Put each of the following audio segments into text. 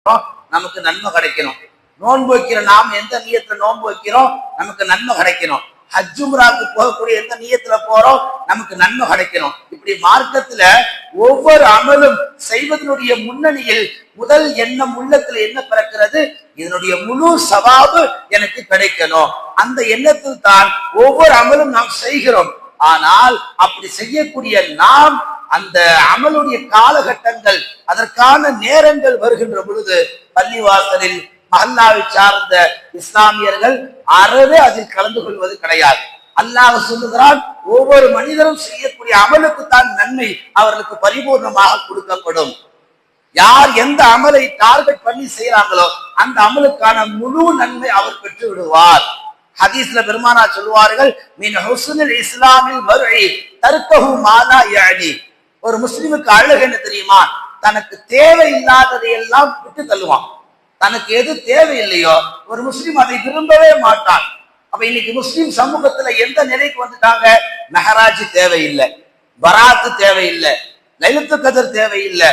இருக்கோம், நமக்கு நன்மை கிடைக்கணும். நோன்பு வைக்கிற நாம் எந்த நியத்துல நோன்பு வைக்கிறோம், நமக்கு நன்மை கிடைக்கணும். ஹஜ் உம்ராக்கு போகக்கூடிய எந்த நியத்துல போறோம், நமக்கு நன்மை கிடைக்கணும். இப்படி மார்க்கத்துல ஒவ்வொரு அமலும் செய்வதனுடைய முன்னணியில் முதல் எண்ணம் உள்ளத்துல என்ன பிறக்கிறது, இதனுடைய முழு சவாபு எனக்கு கிடைக்கணும். அந்த எண்ணத்தில் தான் ஒவ்வொரு அமலும் நாம் செய்கிறோம். ஆனால் அப்படி செய்யக்கூடிய நாம் அந்த அமலுடைய காலகட்டங்கள், அதற்கான நேரங்கள் வருகின்ற பொழுது பள்ளிவாசலில் மஹல்லாவை சார்ந்த இஸ்லாமியர்கள் அறவே அதில் கலந்து கொள்வது கிடையாது. அல்லாஹ் சொல்லுகிறான், ஒவ்வொரு மனிதரும் செய்யக்கூடிய அமலுக்கு தான் நன்மை அவர்களுக்கு பரிபூர்ணமாக கொடுக்கப்படும். யார் எந்த அமலை டார்கெட் பண்ணி செய்யறாங்களோ அந்த அமலுக்கான முழு நன்மை அவர் பெற்று விடுவார். ஹதீஸ்ல பெருமானா சொல்லுவார்கள், மின் ஹுஸ்னில் இஸ்லாமில் மர்இ தர்கஹு மா லா யஅனி. ஒரு முஸ்லிமுக்கு அழகு என்ன தெரியுமா, தனக்கு தேவையில்லாததை எல்லாம் விட்டு தள்ளுவான். தனக்கு எது தேவையில்லையோ ஒரு முஸ்லிம் அதை விரும்பவே மாட்டான். அப்ப இன்னைக்கு முஸ்லிம் சமூகத்துல எந்த நிலைக்கு வந்துட்டாங்க, மெஹராஜ் தேவையில்லை, பராத்து தேவையில்லை, லைலத்துல் கத்ர் தேவையில்லை,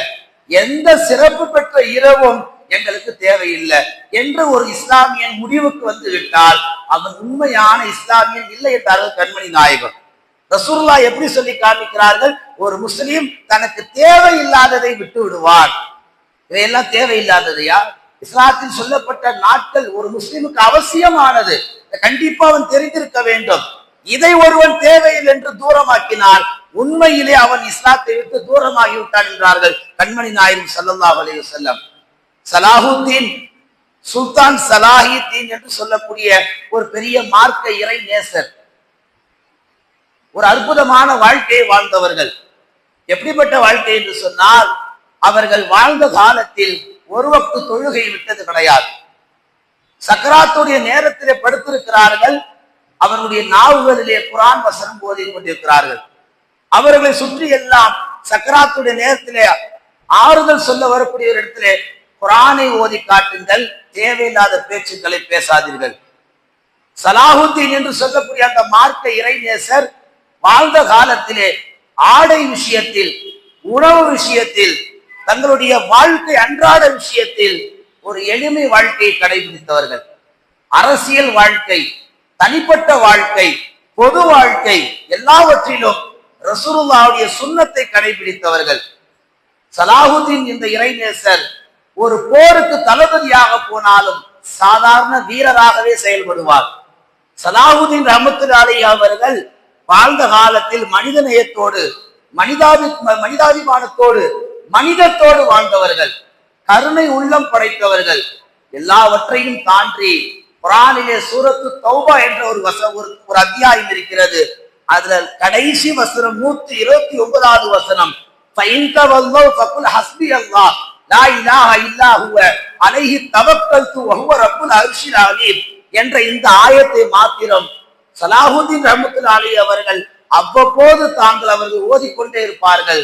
எந்த சிறப்பு பெற்ற இரவும் எங்களுக்கு தேவையில்லை என்று ஒரு இஸ்லாமியன் முடிவுக்கு வந்து விட்டால் அவன் உண்மையான இஸ்லாமியன் இல்லை என்றார்கள் கண்மணி நாயகம். ரசூலுல்லாஹ் எப்படி சொல்லி காமிக்கிறார்கள், ஒரு முஸ்லீம் தனக்கு தேவையில்லாததை விட்டு விடுவான். இவையெல்லாம் தேவையில்லாததையா? இஸ்லாத்தில் சொல்லப்பட்ட நாட்கள் ஒரு முஸ்லிமுக்கு அவசியமானது, கண்டிப்பா அவன் தெரிந்திருக்க வேண்டும். இதை ஒருவன் தேவையில்லை என்று தூரமாக்கினால் உண்மையிலே அவன் இஸ்லாத்தை விட்டு தூரமாகிவிட்டான் என்றார்கள் கண்மணி நாயகம் ஸல்லல்லாஹு அலைஹி வஸல்லம். சலாஹுத்தீன் சுல்தான் சலாஹுத்தீன் என்று சொல்லக்கூடிய ஒரு பெரிய மார்க்க இறை நேசர், ஒரு அற்புதமான வாழ்க்கையை வாழ்ந்தவர்கள். எப்படிப்பட்ட வாழ்க்கை என்று சொன்னால், அவர்கள் வாழ்ந்த காலத்தில் ஒரு வக்து தொழுகை விட்டது கிடையாது. சக்கராத்துடைய நேரத்திலே படுத்திருக்கிறார்கள், அவர்களுடைய நாவுகளிலே குர்ஆன் வசனம் ஓதிக் கொண்டிருக்கிறார்கள். அவர்களை சுற்றி எல்லாம் சக்கராத்துடைய நேரத்திலே ஆறுதல் சொல்ல வரக்கூடிய ஒரு இடத்திலே குர்ஆனை ஓதி காட்டுங்கள், தேவையில்லாத பேச்சுக்களை பேசாதீர்கள். சலாஹுத்தீன் என்று சொல்லக்கூடிய அந்த மார்க்க இறைநேசர் வாழ்ந்த காலத்திலே ஆடை விஷயத்தில், உணவு விஷயத்தில், தங்களுடைய வாழ்க்கை அன்றாட விஷயத்தில் ஒரு எளிமை வாழ்க்கையை கடைபிடித்தவர்கள். அரசியல் வாழ்க்கை, தனிப்பட்ட வாழ்க்கை, பொது வாழ்க்கை, எல்லாவற்றிலும் ரசூலுல்லாஹ்வுடைய சுன்னத்தை கடைபிடித்தவர்கள். சலாஹுத்தீன் இந்த இறைநேசர் ஒரு போருக்கு தளபதியாக போனாலும் சாதாரண வீரராகவே செயல்படுவார். சலாஹுத்தீன் ரஹ்மத்துல்லாஹி அலைஹி அவர்கள் வாழ்ந்த காலத்தில் மனித நேயத்தோடு, மனிதாபிமானத்தோடு, மனிதத்தோடு வாழ்ந்தவர்கள், கருணை உள்ளம் படைத்தவர்கள். எல்லாவற்றையும் தாண்டி குர்ஆனிலே சூரத்து தௌபா என்ற ஒரு அத்தியாயம் இருக்கிறது. அதுல கடைசி வசனம் 129வது வசனம், ஃபைன் தவல்லவ் ஃபகுல் ஹஸ்பி அல்லாஹ் லா இலாஹ இல்லா ஹுவ அலைஹி தவக்கல்து வஹுவ ரப்புல் அர்ஷில் அலீம் என்ற இந்த ஆயத்தை மாத்திரம் சலாஹுத்தீன் ரஹ்மத்துல்லாஹி அலைஹி அவர்கள் அவ்வப்போது அவர்கள் ஓதிக்கொண்டே இருப்பார்கள்.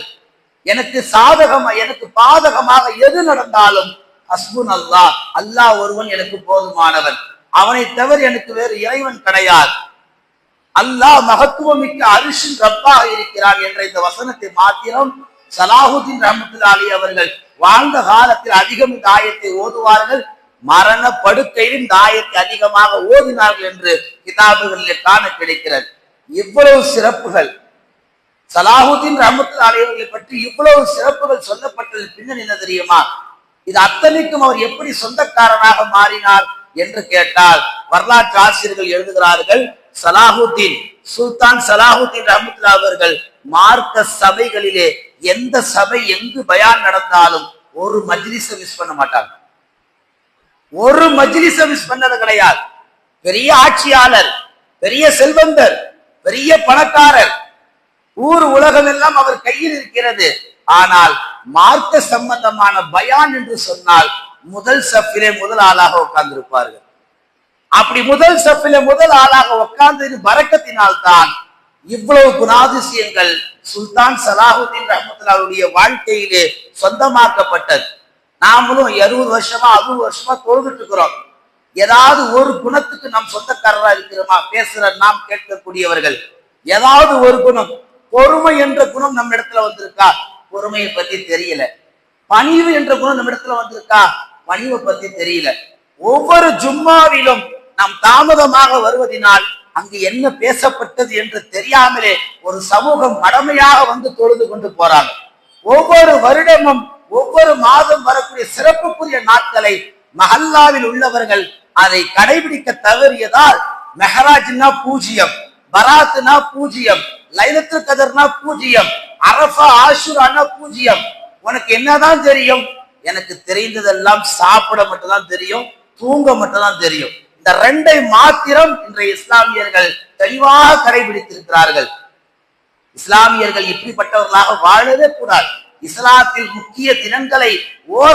எனக்கு சாதகமாக எனக்கு பாதகமாக எது நடந்தாலும் ஹஸ்புன் அல்லாஹ், அல்லாஹ் ஒருவன் எனக்கு போதுமானவன், அவனை தவிர எனக்கு வேறு இறைவன் கிடையாது, அல்லாஹ் மகத்துவமிக்க அரிஷின் ரப்பாக இருக்கிறான் என்ற இந்த வசனத்தை மாத்திரம் சலாஹுத்தீன் ரஹ்மத்துல்லாஹி அலைஹி அவர்கள் வாழ்ந்த காலத்தில் அதிகம் இந்த ஆயத்தை ஓதுவார்கள். மரண படுக்கையில் இந்த ஆயத்தை அதிகமாக ஓதினார்கள் என்று கிதாபுகளிலே காண கிடைக்கிறது. இவ்வளவு சிறப்புகள் சலாஹுத்தீன் ரஹ்மத்துல்லாஹி அலைஹி அவர்களை பற்றி இவ்வளவு சிறப்புகள் சொல்லப்பட்டது பின்னணி என்ன தெரியுமா? இது அத்தனைக்கும் அவர் எப்படி சொந்தக்காரனாக மாறினார் என்று கேட்டால் வரலாற்று ஆசிரியர்கள் எழுதுகிறார்கள், சலாஹுத்தீன் சுல்தான் சலாஹுத்தீன் ரஹ்மத்துல்லாஹி அவர்கள் மார்க்க சபைகளிலே எந்த சபை எங்கு பயான் நடந்தாலும் ஒரு மஜ்லிஸ மிஸ் பண்ண மாட்டாங்க. ஒரு மஜ்லிஸ மிஸ் பண்ணது கிடையாது. பெரிய ஆட்சியாளர், பெரிய செல்வந்தர், பெரிய பணக்காரர், ஊர் உலகம் எல்லாம் அவர் கையில் இருக்கிறது. ஆனால் மார்க்க சம்பந்தமான பயான் என்று சொன்னால் முதல் சஃபிலே முதல் ஆளாக உட்கார்ந்து இருப்பார்கள். அப்படி முதல் சஃபிலே முதல் ஆளாக உட்கார்ந்து பரக்கத்தினால் தான் இவ்வளவு குணாதிசயங்கள் சுல்தான் சலாஹுத்தீன் ரஹ்மத்துல்லாஹியுடைய வாழ்க்கையிலே சொந்தமாக்கப்பட்டது. நாமளும் 60 வருஷமா 60 வருஷமா தொழுதுட்டு இருக்கிறோம். ஏதாவது ஒரு குணத்துக்கு நாம் சொந்தக்காரரா இருக்கிறோமா? பேசுற நாம் கேட்கக்கூடியவர்கள் ஏதாவது ஒரு குணம், பொறுமை என்ற குணம் நம்ம இடத்துல வந்திருக்கா? பொறுமையை பத்தி தெரியல. பணிவு என்ற குணம் நம்ம இடத்துல வந்திருக்கா? பணிவை பத்தி தெரியல. ஒவ்வொரு ஜும்மாவிலும் நாம் தாமதமாக வருவதனால் அங்கு என்ன பேசப்பட்டது என்று தெரியாமலே ஒரு சமூகம் கடமையாக வந்து தொழுது கொண்டு போறாங்க. ஒவ்வொரு வருடமும் ஒவ்வொரு மாதம் வரக்கூடிய சிறப்புக்குரிய நாட்களை மஹல்லாவில் உள்ளவர்கள் அதை கடைபிடிக்க தவறியதால் மெஹராஜ்னா பூஜ்ஜியம், பராத்னா பூஜ்ஜியம், லைலத்துல் கதர்னா பூஜ்ஜியம், அரஃபா ஆஷுரானா பூஜ்ஜியம். உனக்கு என்னதான் தெரியும்? எனக்கு தெரிந்ததெல்லாம் சாப்பிட மட்டும் தான் தெரியும், தூங்க மட்டும் தான் தெரியும். இந்த ரெண்டை மாத்திரம் இன்றைய இஸ்லாமியர்கள் தெளிவாக கடைபிடித்திருக்கிறார்கள். இஸ்லாமியர்கள் இப்படிப்பட்டவர்களாக வாழவே கூடாது. இஸ்லாத்தில் முக்கிய தினங்களை